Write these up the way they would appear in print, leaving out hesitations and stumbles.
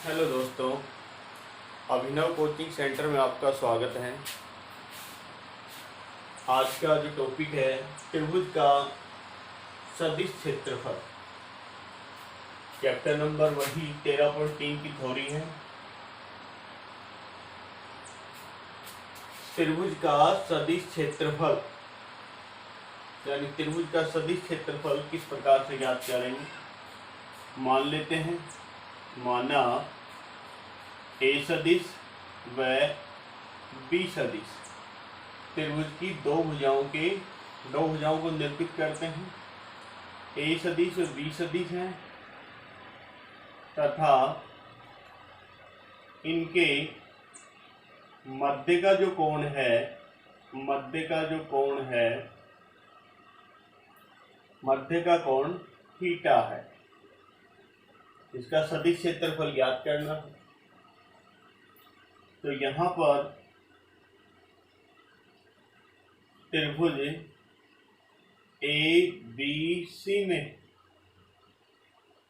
Hello दोस्तों, अभिनव coaching centre में आपका स्वागत है। आज का जो टॉपिक है त्रिभुज का सदिश क्षेत्रफल। चैप्टर नंबर वही 13.3 की थ्योरी है। त्रिभुज का सदिश क्षेत्रफल यानी त्रिभुज का सदिश क्षेत्रफल किस प्रकार से ज्ञात करेंगे। मान लेते हैं, माना ए सदिश व बी सदिश त्रिभुज की दो भुजाओं को निरूपित करते हैं। ए सदिश और बी सदिश हैं तथा इनके मध्य का जो कोण थीटा है। इसका सदिश क्षेत्रफल ज्ञात करना है। तो यहाँ पर त्रिभुज ए बी सी में,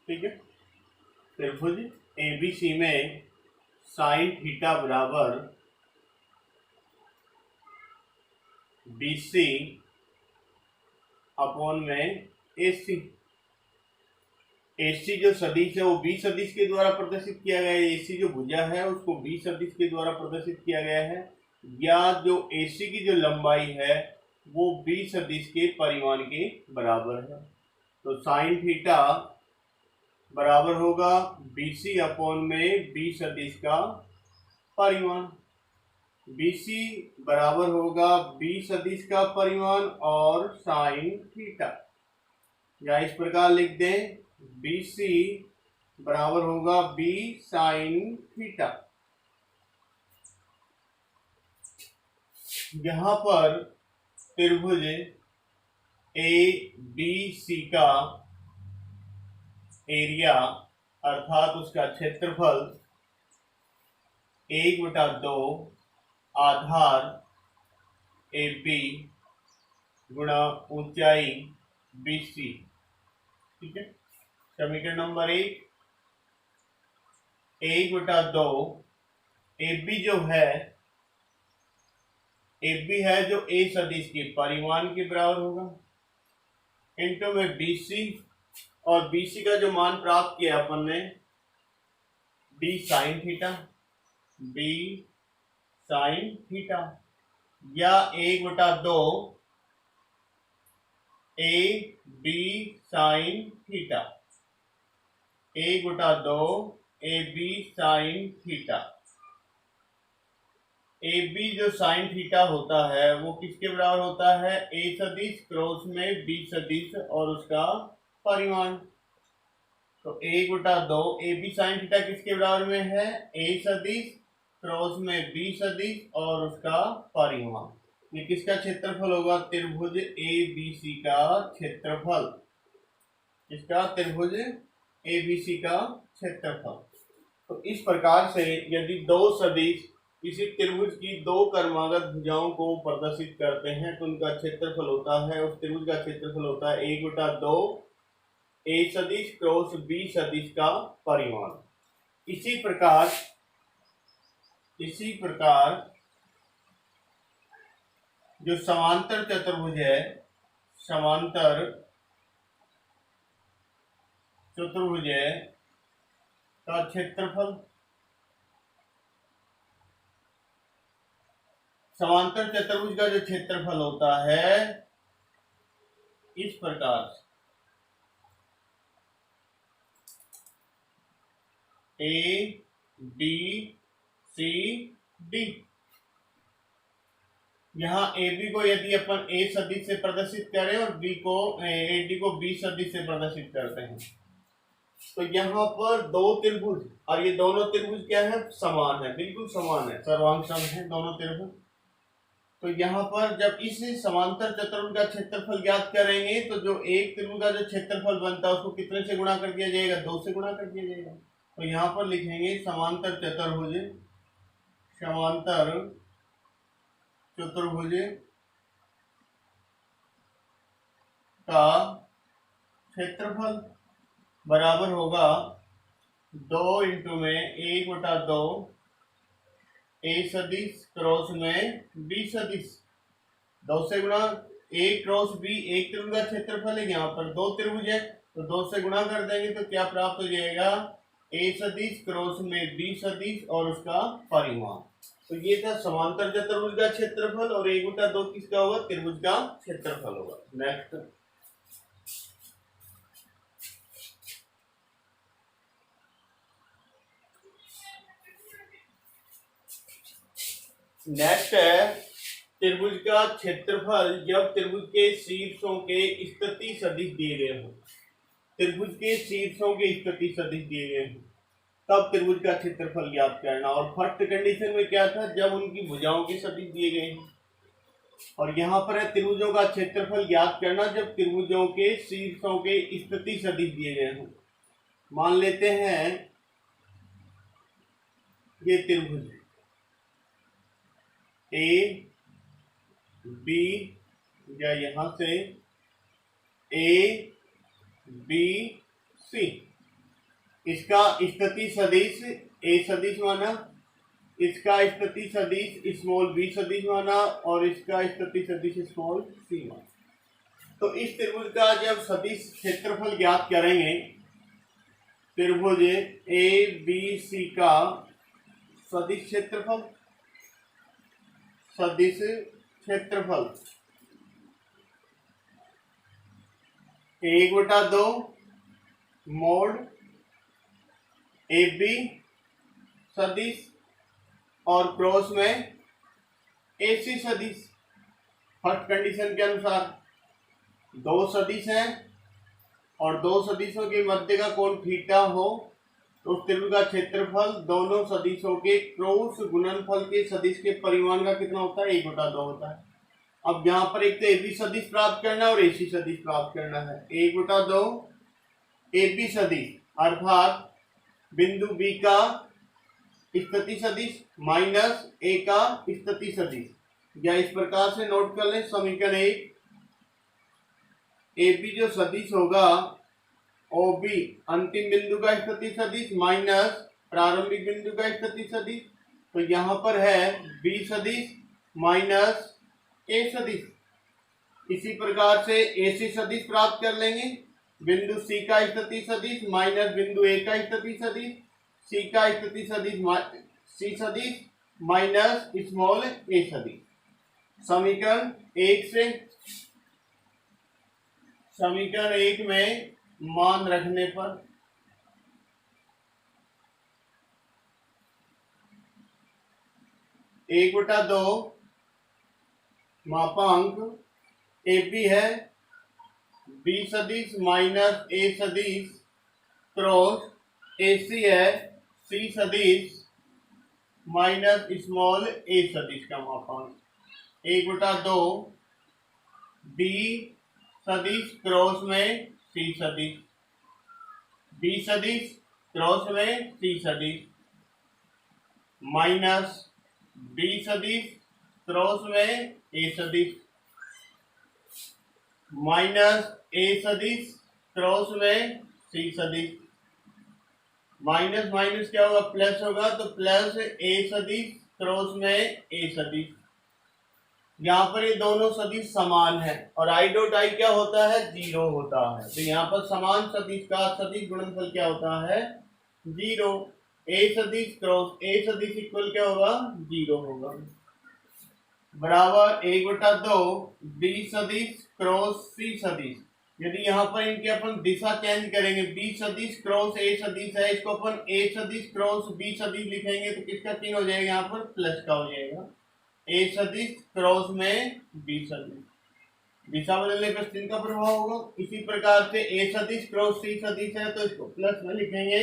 ठीक है, त्रिभुज ए बी सी में साइन थीटा बराबर बी सी अपॉन में ए सी। एसी जो सदिश है वो बी सदिश के द्वारा प्रदर्शित किया गया है। एसी जो भुजा है उसको बी सदिश के द्वारा प्रदर्शित किया गया है, या जो एसी की जो लंबाई है वो बी सदिश के परिमाण के बराबर है। तो साइन थीटा बराबर होगा बीसी अपॉन में बी सदिश का परिमाण। बीसी बराबर होगा बी सदिश का परिमाण और साइन थीटा, या इस प्रकार लिख दें BC बराबर होगा B साइन थीटा। यहां पर त्रिभुज ABC का एरिया अर्थात उसका क्षेत्रफल 1/2 आधार AB गुणा ऊंचाई BC, ठीक है। समीकरण नंबर 1/2 AB जो ए सदिश के परिमाण के बराबर होगा इंटू में BC, और BC का जो मान प्राप्त किया अपन ने B साइन थीटा, या 1/2 AB sine theta, 1/2 AB sine theta. AB जो साइन थीटा होता है वो किसके बराबर होता है? A सदिश क्रॉस में B सदिश और उसका परिमाण। तो 1/2 AB साइन थीटा किसके बराबर में है? A सदिश क्रॉस में B सदिश और उसका परिमाण। ये किसका क्षेत्रफल होगा? त्रिभुज ABC का क्षेत्रफल। इसका त्रिभुज ABC का क्षेत्रफल। तो इस प्रकार से यदि दो सदिश किसी त्रिभुज की दो क्रमागत भुजाओं को प्रदर्शित करते हैं तो उनका क्षेत्रफल होता है, उस त्रिभुज का क्षेत्रफल होता है 1/2 A सदिश क्रॉस B सदिश का परिमाण। इसी प्रकार जो समांतर चतुर्भुज है, का क्षेत्रफल, समांतर चतुर्भुज का जो क्षेत्रफल होता है इस प्रकार से A B C D। यहाँ AB को यदि अपन A सदिश से प्रदर्शित करें और AD को B सदिश से प्रदर्शित करते हैं तो यहाँ पर दो त्रिभुज, और ये दोनों त्रिभुज क्या है? समान है, बिल्कुल समान है, सर्वांग सम है दोनों त्रिभुज। तो यहाँ पर जब इस समांतर चतुर्भुज का क्षेत्रफल ज्ञात करेंगे तो जो एक त्रिभुज का जो क्षेत्रफल बनता है उसको कितने से गुणा कर दिया जाएगा? 2 से गुणा कर दिया जाएगा। तो यहाँ पर लिखेंगे समांतर चतुर्भुज का क्षेत्रफल बराबर होगा 2 इंटू में 1/2 ए सदिश क्रॉस में बी सदिश, 2 से गुणा, ए क्रॉस बी एक त्रिभुज का क्षेत्रफल है, यहाँ पर 2 त्रिभुज है तो 2 से गुणा कर देंगे तो क्या प्राप्त हो जाएगा, ए सदिश क्रॉस में बी सदिश और उसका परिमाण। तो ये था समांतर चतुर्भुज का क्षेत्रफल और 1/2 किसका होगा, त्रिभुज का क्षेत्रफल होगा। नेक्स्ट नेक्स्ट है त्रिभुज का क्षेत्रफल जब त्रिभुज के शीर्षों के स्थिति सदिश दिए गए हों। त्रिभुज के शीर्षों के स्थिति सदिश दिए गए हों तब त्रिभुज का क्षेत्रफल ज्ञात करना। और फर्स्ट कंडीशन में क्या था, जब उनकी भुजाओं के सदिश दिए गए हैं। और यहाँ पर है त्रिभुजों का क्षेत्रफल ज्ञात करना जब त्रिभुजों के शीर्षों के स्थिति सदिश दिए गए हों। मान लेते हैं ये त्रिभुज ए बी, या यहां से ए बी सी, इसका स्थिति सदिश ए सदिश माना, इसका स्थिति सदिश स्मॉल बी सदिश माना और इसका स्थिति सदिश स्मॉल सी माना। तो इस त्रिभुज का जब सदिश क्षेत्रफल ज्ञात करेंगे, त्रिभुज ए बी सी का सदिश क्षेत्रफल, सदिश क्षेत्रफल 1/2 मोड ए बी सदिश और क्रॉस में ए सी सदिश। फर्स्ट कंडीशन के अनुसार 2 सदिश हैं और 2 सदिशों के मध्य का कोण थीटा हो तो उस त्रिभुज का क्षेत्रफल दोनों सदिशों के क्रॉस गुणनफल के सदिश के परिमाण का कितना होता है, 1/2 होता है। अब यहाँ पर एक तो ए बी सदिश प्राप्त करना है और ए सी सदिश प्राप्त करना है। 1/2 ए बी सदिश अर्थात बिंदु बी का स्थिति सदिश माइनस ए का स्थिति सदिश, या इस प्रकार से नोट कर लें समीकरण 1, ए बी जो सदिश होगा ओ बी अंतिम बिंदु का स्थिति सदिश माइनस प्रारंभिक बिंदु का स्थिति सदिश। तो यहाँ पर है बी सदिश माइनस ए सदिश। इसी प्रकार से ए सी सदिश प्राप्त कर लेंगे, बिंदु सी का स्थिति सदिश माइनस बिंदु ए का स्थिति सदिश, सी का स्थिति सदिश सी सदिश माइनस स्मॉल ए सदिश। समीकरण 1 से, समीकरण 1 में मान रखने पर एक बटा दो मापांक ए बी है, बी सदिश माइनस ए सदिश क्रॉस ए सी है, सी सदिश माइनस स्मॉल ए सदिश का मापांक 1/2 बी सदिश क्रॉस में सी सदिश, बी सदिश क्रॉस में सी सदिश माइनस बी सदिश क्रॉस में ए सदिश माइनस ए सदिश क्रॉस में सी सदिश। माइनस माइनस क्या होगा, प्लस होगा, तो प्लस ए सदिश क्रॉस में ए सदिश। यहाँ पर ये दोनों सदिश समान है और आई डॉट आई क्या होता है, 0 होता है। तो यहाँ पर समान सदिश का सदिश गुणनफल क्या होता है, 0। ए सदिश क्रॉस ए सदिश इक्वल क्या होगा, 0 होगा, बराबर 1/2 बी सदिश क्रॉस सी सदिश। यदि यहाँ पर इनके अपन दिशा चेंज करेंगे, बी सदिश क्रॉस ए सदिश है, इसको अपन ए सदिश क्रॉस बी सदिश लिखेंगे तो किसका चिन्ह हो जाएगा, यहाँ पर प्लस का हो जाएगा, ए सदिश क्रॉस में बी सदिश। दिशा बदलने पर चिन्ह का प्रभाव होगा। इसी प्रकार से ए सदिश क्रॉस सी सदिश है तो इसको प्लस में लिखेंगे,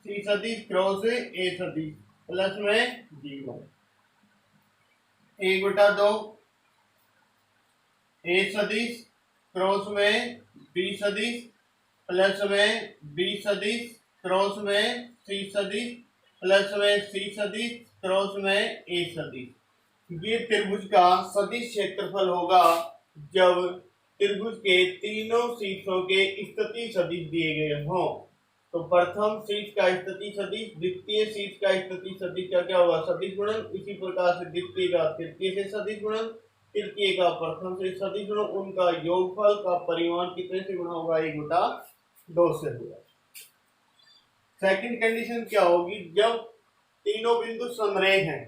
सी सदिश क्रॉस ए सदिश प्लस में 0। 1/2 ए सदिश क्रॉस में बी सदिश प्लस में बी सदिश क्रॉस में सी सदिश प्लस में सी सदिश क्रॉस में ए सदिश। ये त्रिभुज का सदिश क्षेत्रफल होगा जब त्रिभुज के तीनों शीर्षों के स्थिति सदिश दिए गए हों। तो प्रथम शीर्ष का स्थिति सदिश द्वितीय शीर्ष का स्थिति सदिश का क्या होगा, सदिश गुणन। इसी प्रकार से द्वितीय का तृतीय से सदिश गुणन, तृतीय का प्रथम से सदिश गुणन, उनका योगफल का परिमाण कितने से गुणा होगा, 1/2 से होगा। सेकंड कंडीशन क्या होगी, जब तीनों बिंदु समरेख हैं,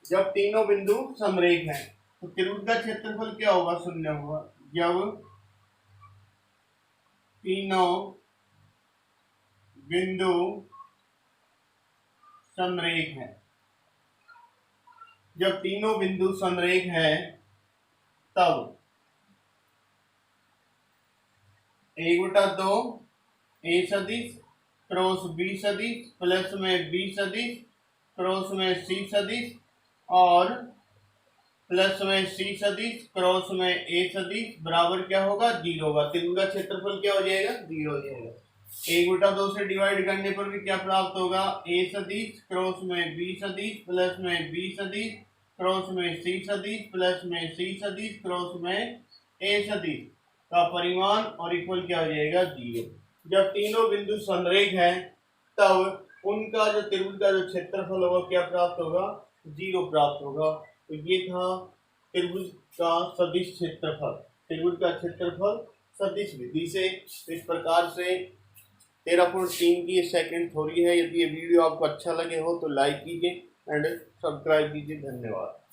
जब तीनों बिंदु समरेख हैं तो त्रिभुज का क्षेत्रफल क्या होगा, 0 होगा। जब तीनों बिंदु समरेख हैं, जब तीनों बिंदु समरेख हैं तब 1/2 ए सदिश क्रॉस बी सदिश प्लस में बी सदिश क्रॉस में सी सदिश और प्लस में सी सदिश क्रॉस में ए सदिश बराबर क्या होगा, 0 होगा। त्रिभुज का क्षेत्रफल क्या हो जाएगा, 0 हो जाएगा। 1/2 से डिवाइड करने पर भी क्या प्राप्त होगा, ए सदिश क्रॉस में बी सदिश प्लस में बी सदिश क्रॉस में सी सदिश प्लस में सी सदिश क्रॉस में ए सदिश का परिमाण और इक्वल क्या हो जाएगा, 0। जब तीनों बिंदु समरेख हैं तब उनका जो त्रिभुज का जो क्षेत्रफल होगा क्या प्राप्त होगा, 0 प्राप्त होगा। तो ये था त्रिभुज का सदिश क्षेत्रफल, त्रिभुज का क्षेत्रफल सदिश विधि से। इस प्रकार से 13.3 की सेकंड थ्योरी है। यदि ये वीडियो आपको अच्छा लगे हो तो लाइक कीजिए एंड सब्सक्राइब कीजिए। धन्यवाद।